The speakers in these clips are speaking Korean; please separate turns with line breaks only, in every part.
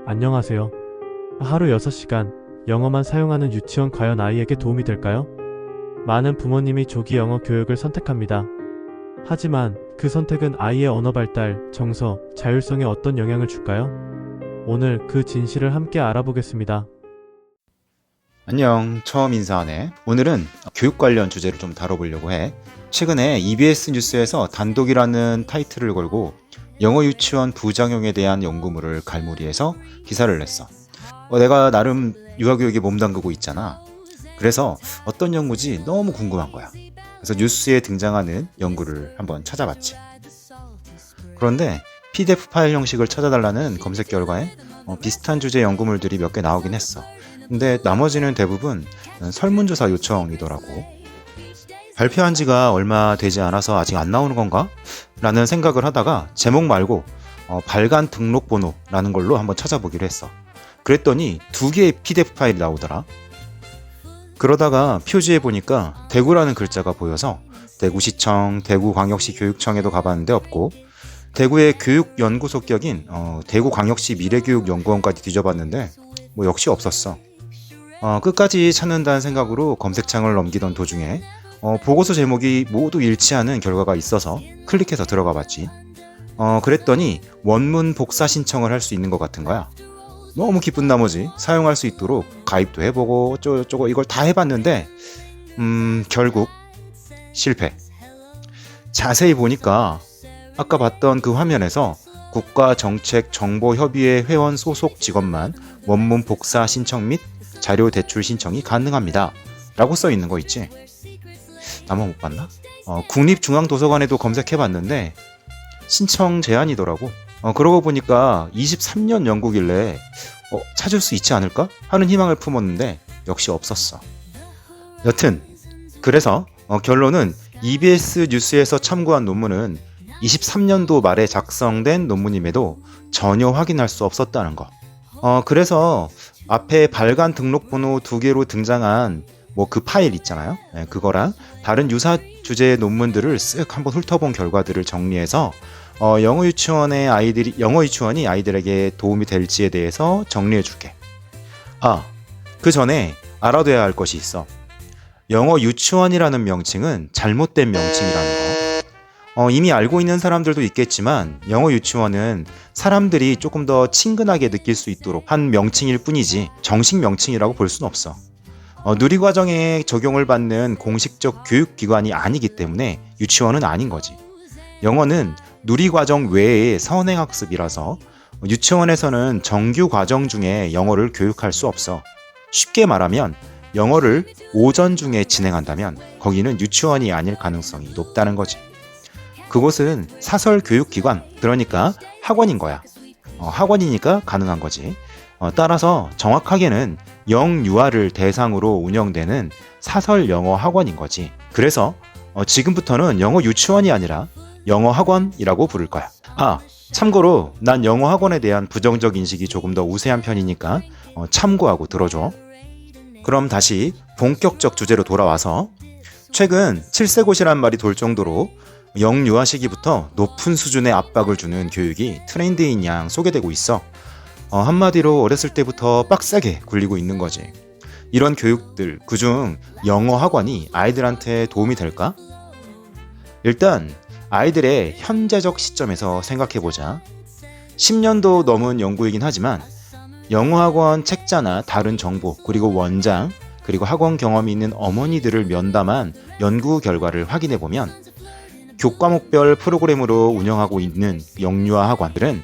안녕하세요. 하루 6시간 영어만 사용하는 유치원 과연 아이에게 도움이 될까요? 많은 부모님이 조기 영어 교육을 선택합니다. 하지만 그 선택은 아이의 언어 발달, 정서, 자율성에 어떤 영향을 줄까요? 오늘 그 진실을 함께 알아보겠습니다.
안녕, 처음 인사하네. 오늘은 교육 관련 주제를 좀 다뤄보려고 해. 최근에 EBS 뉴스에서 단독이라는 타이틀을 걸고 영어 유치원 부작용에 대한 연구물을 갈무리해서 기사를 냈어. 내가 나름 유아교육에 몸담그고 있잖아. 그래서 어떤 연구지 너무 궁금한 거야. 그래서 뉴스에 등장하는 연구를 한번 찾아봤지. 그런데 PDF 파일 형식을 찾아달라는 검색 결과에 비슷한 주제 연구물들이 몇 개 나오긴 했어. 근데 나머지는 대부분 설문조사 요청이더라고. 발표한 지가 얼마 되지 않아서 아직 안 나오는 건가? 라는 생각을 하다가 제목 말고 발간 등록번호라는 걸로 한번 찾아보기로 했어. 그랬더니 2개의 PDF 파일이 나오더라. 그러다가 표지에 보니까 대구라는 글자가 보여서 대구시청, 대구광역시 교육청에도 가봤는데 없고, 대구의 교육연구소 격인 대구광역시 미래교육연구원까지 뒤져봤는데 역시 없었어. 끝까지 찾는다는 생각으로 검색창을 넘기던 도중에 보고서 제목이 모두 일치하는 결과가 있어서 클릭해서 들어가 봤지. 그랬더니 원문 복사 신청을 할 수 있는 것 같은 거야. 너무 기쁜 나머지 사용할 수 있도록 가입도 해보고 어쩌고저쩌고 이걸 다 해봤는데 결국 실패. 자세히 보니까 아까 봤던 그 화면에서 국가정책정보협의회 회원 소속 직원만 원문 복사 신청 및 자료 대출 신청이 가능합니다 라고 써 있는 거 있지. 나만 못 봤나? 국립중앙도서관에도 검색해봤는데 신청 제한이더라고. 그러고 보니까 23년 연구길래 찾을 수 있지 않을까? 하는 희망을 품었는데 역시 없었어. 여튼 그래서 결론은 EBS 뉴스에서 참고한 논문은 23년도 말에 작성된 논문임에도 전혀 확인할 수 없었다는 거. 그래서 앞에 발간 등록번호 2개로 등장한 그 파일 있잖아요. 그거랑 다른 유사 주제의 논문들을 쓱 한번 훑어본 결과들을 정리해서 영어 유치원이 아이들에게 도움이 될지에 대해서 정리해 줄게. 그 전에 알아둬야 할 것이 있어. 영어 유치원이라는 명칭은 잘못된 명칭이라는 거. 이미 알고 있는 사람들도 있겠지만 영어 유치원은 사람들이 조금 더 친근하게 느낄 수 있도록 한 명칭일 뿐이지 정식 명칭이라고 볼 수는 없어. 누리과정에 적용을 받는 공식적 교육기관이 아니기 때문에 유치원은 아닌 거지. 영어는 누리과정 외의 선행학습이라서 유치원에서는 정규 과정 중에 영어를 교육할 수 없어. 쉽게 말하면 영어를 오전 중에 진행한다면 거기는 유치원이 아닐 가능성이 높다는 거지. 그곳은 사설교육기관, 그러니까 학원인 거야. 학원이니까 가능한 거지. 따라서 정확하게는 영유아를 대상으로 운영되는 사설 영어 학원인 거지. 그래서 지금부터는 영어 유치원이 아니라 영어 학원이라고 부를 거야. 참고로 난 영어 학원에 대한 부정적 인식이 조금 더 우세한 편이니까 참고하고 들어줘. 그럼 다시 본격적 주제로 돌아와서 최근 7세고시란 말이 돌 정도로 영유아 시기부터 높은 수준의 압박을 주는 교육이 트렌드인 양 소개되고 있어. 한마디로 어렸을 때부터 빡세게 굴리고 있는 거지. 이런 교육들, 그중 영어 학원이 아이들한테 도움이 될까? 일단 아이들의 현재적 시점에서 생각해보자. 10년도 넘은 연구이긴 하지만 영어 학원 책자나 다른 정보, 그리고 원장, 그리고 학원 경험이 있는 어머니들을 면담한 연구 결과를 확인해보면 교과목별 프로그램으로 운영하고 있는 영유아 학원들은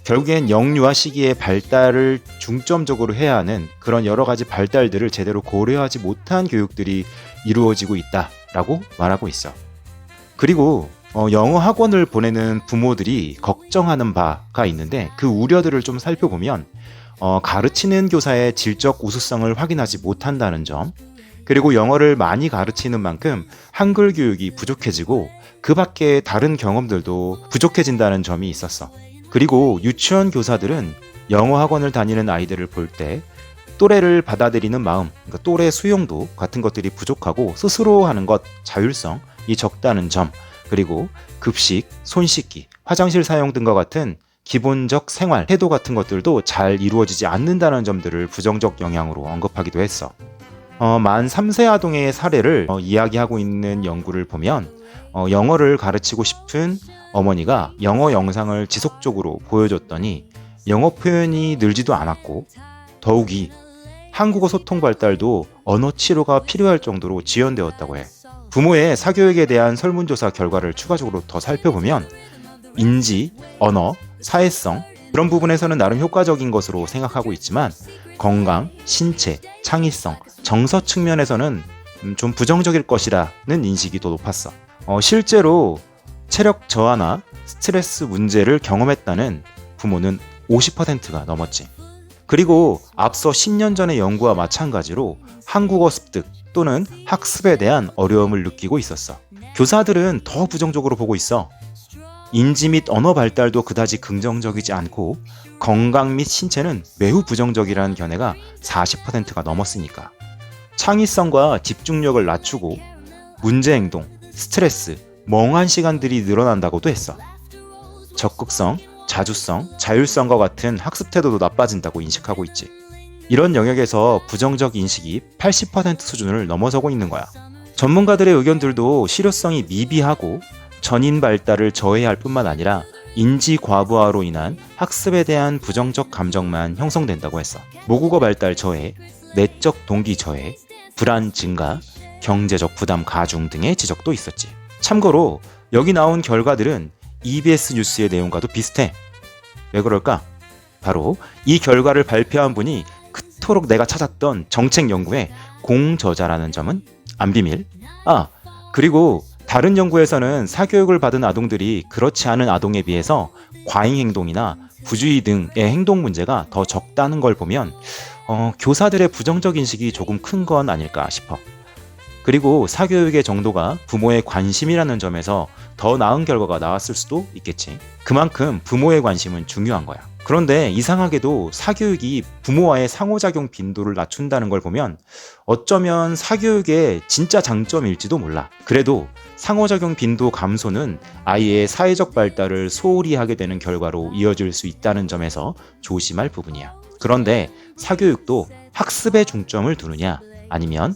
결국엔 영유아 시기의 발달을 중점적으로 해야 하는 그런 여러 가지 발달들을 제대로 고려하지 못한 교육들이 이루어지고 있다라고 말하고 있어. 그리고 영어 학원을 보내는 부모들이 걱정하는 바가 있는데 그 우려들을 좀 살펴보면 가르치는 교사의 질적 우수성을 확인하지 못한다는 점, 그리고 영어를 많이 가르치는 만큼 한글 교육이 부족해지고 그 밖에 다른 경험들도 부족해진다는 점이 있었어. 그리고 유치원 교사들은 영어 학원을 다니는 아이들을 볼 때 또래를 받아들이는 마음, 그러니까 또래 수용도 같은 것들이 부족하고 스스로 하는 것, 자율성이 적다는 점, 그리고 급식, 손 씻기, 화장실 사용 등과 같은 기본적 생활, 태도 같은 것들도 잘 이루어지지 않는다는 점들을 부정적 영향으로 언급하기도 했어. 만 3세 아동의 사례를 이야기하고 있는 연구를 보면 영어를 가르치고 싶은 어머니가 영어 영상을 지속적으로 보여줬더니 영어 표현이 늘지도 않았고 더욱이 한국어 소통 발달도 언어 치료가 필요할 정도로 지연되었다고 해. 부모의 사교육에 대한 설문조사 결과를 추가적으로 더 살펴보면 인지, 언어, 사회성 그런 부분에서는 나름 효과적인 것으로 생각하고 있지만 건강, 신체, 창의성, 정서 측면에서는 좀 부정적일 것이라는 인식이 더 높았어. 실제로 체력 저하나 스트레스 문제를 경험했다는 부모는 50%가 넘었지. 그리고 앞서 10년 전의 연구와 마찬가지로 한국어 습득 또는 학습에 대한 어려움을 느끼고 있었어. 교사들은 더 부정적으로 보고 있어. 인지 및 언어 발달도 그다지 긍정적이지 않고 건강 및 신체는 매우 부정적이라는 견해가 40%가 넘었으니까. 창의성과 집중력을 낮추고 문제 행동, 스트레스, 멍한 시간들이 늘어난다고도 했어. 적극성, 자주성, 자율성과 같은 학습 태도도 나빠진다고 인식하고 있지. 이런 영역에서 부정적 인식이 80% 수준을 넘어서고 있는 거야. 전문가들의 의견들도 실효성이 미비하고 전인 발달을 저해할 뿐만 아니라 인지 과부하로 인한 학습에 대한 부정적 감정만 형성된다고 했어. 모국어 발달 저해, 내적 동기 저해, 불안 증가, 경제적 부담 가중 등의 지적도 있었지. 참고로 여기 나온 결과들은 EBS 뉴스의 내용과도 비슷해. 왜 그럴까? 바로 이 결과를 발표한 분이 그토록 내가 찾았던 정책 연구의 공저자라는 점은 안 비밀. 그리고 다른 연구에서는 사교육을 받은 아동들이 그렇지 않은 아동에 비해서 과잉 행동이나 부주의 등의 행동 문제가 더 적다는 걸 보면 교사들의 부정적 인식이 조금 큰 건 아닐까 싶어. 그리고 사교육의 정도가 부모의 관심이라는 점에서 더 나은 결과가 나왔을 수도 있겠지. 그만큼 부모의 관심은 중요한 거야. 그런데 이상하게도 사교육이 부모와의 상호작용 빈도를 낮춘다는 걸 보면 어쩌면 사교육의 진짜 장점일지도 몰라. 그래도 상호작용 빈도 감소는 아이의 사회적 발달을 소홀히 하게 되는 결과로 이어질 수 있다는 점에서 조심할 부분이야. 그런데 사교육도 학습에 중점을 두느냐 아니면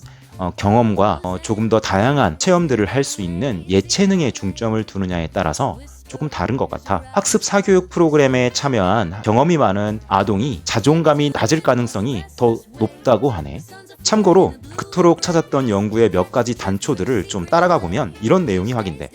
경험과 조금 더 다양한 체험들을 할 수 있는 예체능에 중점을 두느냐에 따라서 조금 다른 것 같아. 학습 사교육 프로그램에 참여한 경험이 많은 아동이 자존감이 낮을 가능성이 더 높다고 하네. 참고로 그토록 찾았던 연구의 몇 가지 단초들을 좀 따라가 보면 이런 내용이 확인돼.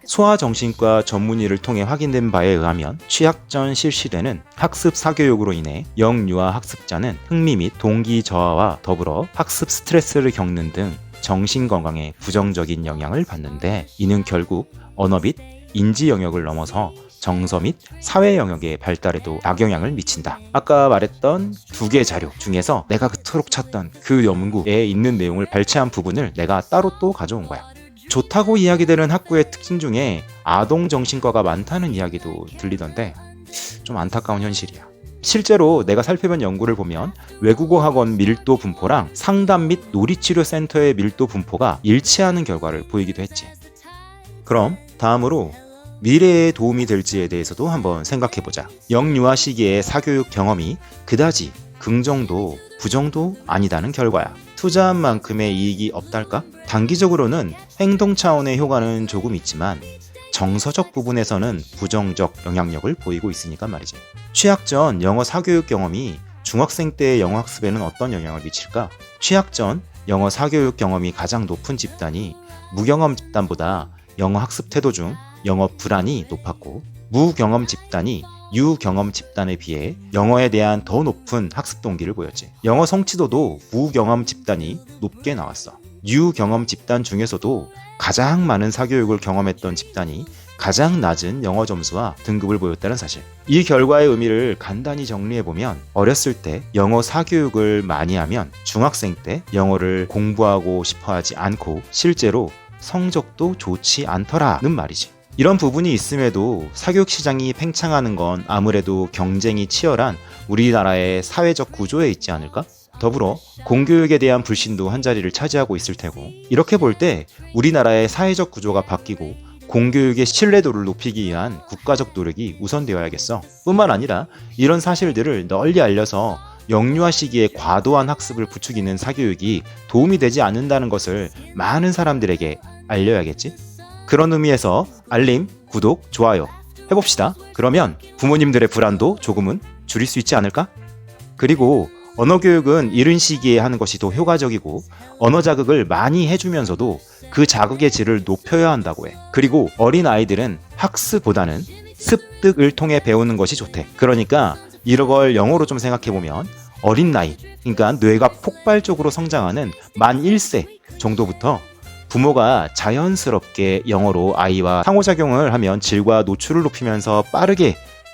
소아정신과 전문의를 통해 확인된 바에 의하면 취학 전 실시되는 학습 사교육으로 인해 영유아 학습자는 흥미 및 동기 저하와 더불어 학습 스트레스를 겪는 등 정신건강에 부정적인 영향을 받는데 이는 결국 언어 및 인지 영역을 넘어서 정서 및 사회 영역의 발달에도 악영향을 미친다. 아까 말했던 두 개 자료 중에서 내가 그토록 찾던 그 연구에 있는 내용을 발췌한 부분을 내가 따로 또 가져온 거야. 좋다고 이야기되는 학구의 특징 중에 아동 정신과가 많다는 이야기도 들리던데 좀 안타까운 현실이야. 실제로 내가 살펴본 연구를 보면 외국어 학원 밀도 분포랑 상담 및 놀이치료센터의 밀도 분포가 일치하는 결과를 보이기도 했지. 그럼 다음으로 미래에 도움이 될지에 대해서도 한번 생각해보자. 영유아 시기의 사교육 경험이 그다지 긍정도 부정도 아니다는 결과야. 투자한 만큼의 이익이 없달까? 단기적으로는 행동 차원의 효과는 조금 있지만 정서적 부분에서는 부정적 영향력을 보이고 있으니까 말이지. 취학 전 영어 사교육 경험이 중학생 때의 영어 학습에는 어떤 영향을 미칠까? 취학 전 영어 사교육 경험이 가장 높은 집단이 무경험 집단보다 영어 학습 태도 중 영어 불안이 높았고 무경험 집단이 유경험 집단에 비해 영어에 대한 더 높은 학습 동기를 보였지. 영어 성취도도 무경험 집단이 높게 나왔어. 유경험 집단 중에서도 가장 많은 사교육을 경험했던 집단이 가장 낮은 영어 점수와 등급을 보였다는 사실. 이 결과의 의미를 간단히 정리해보면 어렸을 때 영어 사교육을 많이 하면 중학생 때 영어를 공부하고 싶어하지 않고 실제로 성적도 좋지 않더라는 말이지. 이런 부분이 있음에도 사교육 시장이 팽창하는 건 아무래도 경쟁이 치열한 우리나라의 사회적 구조에 있지 않을까? 더불어 공교육에 대한 불신도 한 자리를 차지하고 있을 테고 이렇게 볼 때 우리나라의 사회적 구조가 바뀌고 공교육의 신뢰도를 높이기 위한 국가적 노력이 우선되어야겠어. 뿐만 아니라 이런 사실들을 널리 알려서 영유아 시기에 과도한 학습을 부추기는 사교육이 도움이 되지 않는다는 것을 많은 사람들에게 알려야겠지? 그런 의미에서 알림, 구독, 좋아요 해봅시다. 그러면 부모님들의 불안도 조금은 줄일 수 있지 않을까? 그리고 언어 교육은 이른 시기에 하는 것이 더 효과적이고 언어 자극을 많이 해주면서도 그 자극의 질을 높여야 한다고 해. 그리고 어린 아이들은 학습보다는 습득을 통해 배우는 것이 좋대. 그러니까 이런 걸 영어로 좀 생각해보면 어린 나이, 그러니까 뇌가 폭발적으로 성장하는 만 1세 정도부터 부모가 자연스럽게 영어로 아이와 상호작용을 하면 질과 노출을 높이면서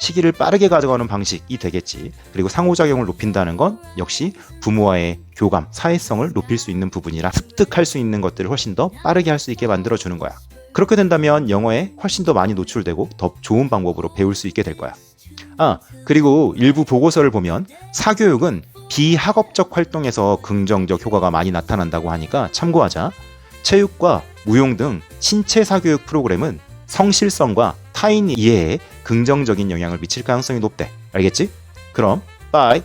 시기를 빠르게 가져가는 방식이 되겠지. 그리고 상호작용을 높인다는 건 역시 부모와의 교감, 사회성을 높일 수 있는 부분이라 습득할 수 있는 것들을 훨씬 더 빠르게 할 수 있게 만들어주는 거야. 그렇게 된다면 영어에 훨씬 더 많이 노출되고 더 좋은 방법으로 배울 수 있게 될 거야. 그리고 일부 보고서를 보면 사교육은 비학업적 활동에서 긍정적 효과가 많이 나타난다고 하니까 참고하자. 체육과 무용 등 신체 사교육 프로그램은 성실성과 타인 이해에 긍정적인 영향을 미칠 가능성이 높대. 알겠지? 그럼 빠이.